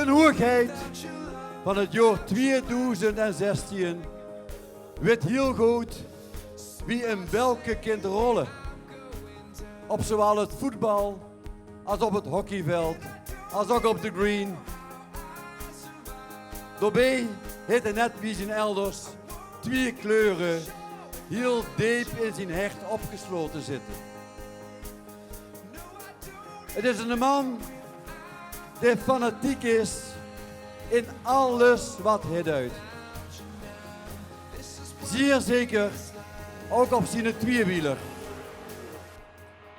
hoogheid van het jaar 2016 weet heel goed wie in welke kind rollen. Op zowel het voetbal als op het hockeyveld, als ook op de green. Daarbij heeft hij net wie zijn elders 2 kleuren heel diep in zijn hecht opgesloten zitten. Het is een man die fanatiek is in alles wat hij doet. Zeer zeker ook op zijn tweewieler.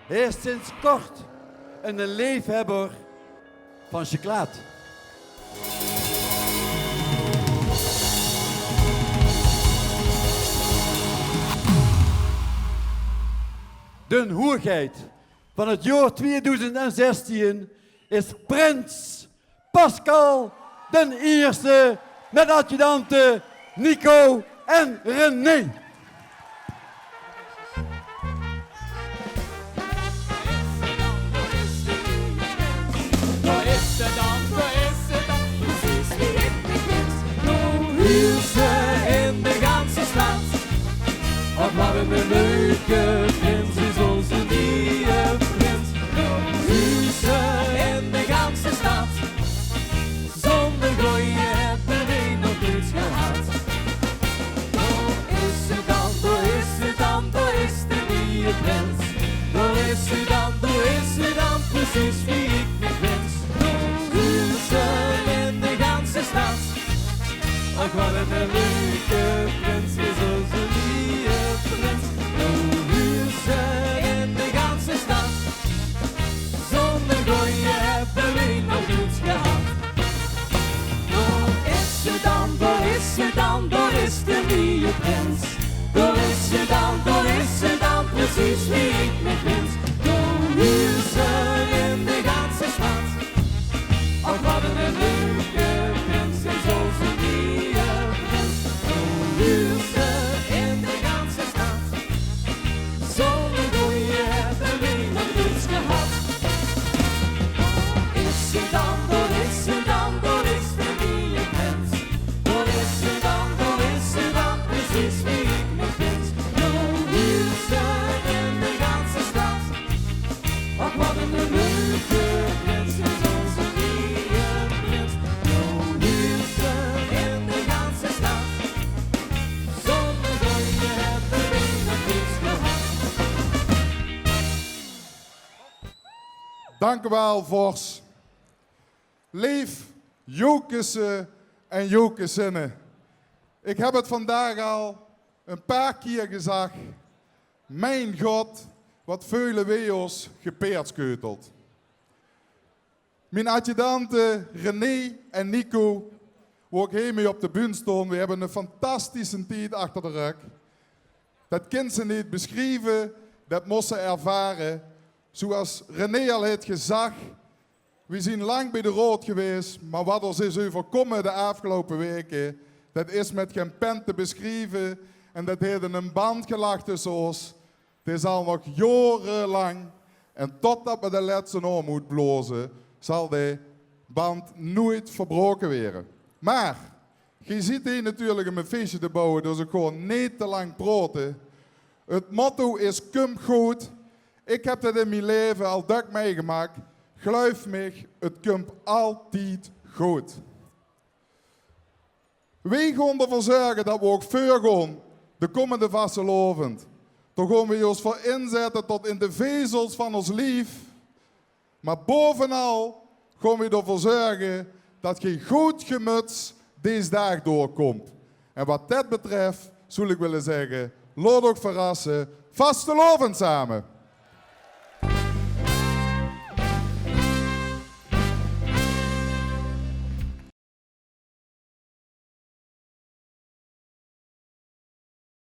Hij is sinds kort een liefhebber van chocolade. De hoogheid van het jaar 2016 is Prins Pascal den Eerste met adjudanten Nico en René. In de ganze stad. Ook maar een leuke prins is onze nieuwe prins. Huizen in de ganze stad. Zonder gooien hebben we nog niets gehad. Daar is ze dan, daar is ze dan, daar is de nieuwe prins. Daar is ze dan, precies wie ik me wens. Huizen in de ganze stad. Ook wat een leuke prins is onze nieuwe prins. Huizen in de ganze stad. Zonder gooien hebben we nog niets gehad. Daar is ze dan, daar is ze dan, daar is de nieuwe prins. Daar is ze dan, precies wie ik me wens. Huizen in de ganze stad. Ook wat een leuke prins is onze nieuwe prins. Huizen in de ganze stad. Zonder gooien hebben we nog niets gehad. Is ze dan, daar is ze dan, daar is de nieuwe prins. Daar is ze dan, precies wie ik me wens. Huizen in de ganze stad. Ook wat een leuke prins is onze nieuwe prins. Huizen in de ganze stad. Zonder gooien hebben we nog niets gehad. Dank u wel, Vos. Leef Jokussen en Jokussinnen. Ik heb het vandaag al een paar keer gezegd. Mijn God, wat vele weos gepeerskeuteld. Mijn adjudanten René en Nico, waar ik heen mee op de bühne stond, we hebben een fantastische tijd achter de rug. Dat kind ze niet beschrijven, dat moest ze ervaren. Zoals René al heeft gezegd, we zijn lang bij de rood geweest, maar wat ons is overkomen de afgelopen weken, dat is met geen pen te beschrijven en dat heeft een band gelegd tussen ons. Het is al nog jarenlang en totdat we de laatste oor moet blozen, zal de band nooit verbroken worden. Maar, je ziet hier natuurlijk om een feestje te bouwen, dus ik gewoon niet te lang praten. Het motto is kom goed. Ik heb dat in mijn leven al dik meegemaakt. Geloof me, het komt altijd goed. Wij gaan ervoor zorgen dat we ook voor gaan de komende vastelovend. Daar gaan we ons voor inzetten tot in de vezels van ons lief. Maar bovenal gaan we ervoor zorgen dat je goed gemuts deze dag doorkomt. En wat dat betreft, zou ik willen zeggen, laat ook verrassen, vastelovend samen.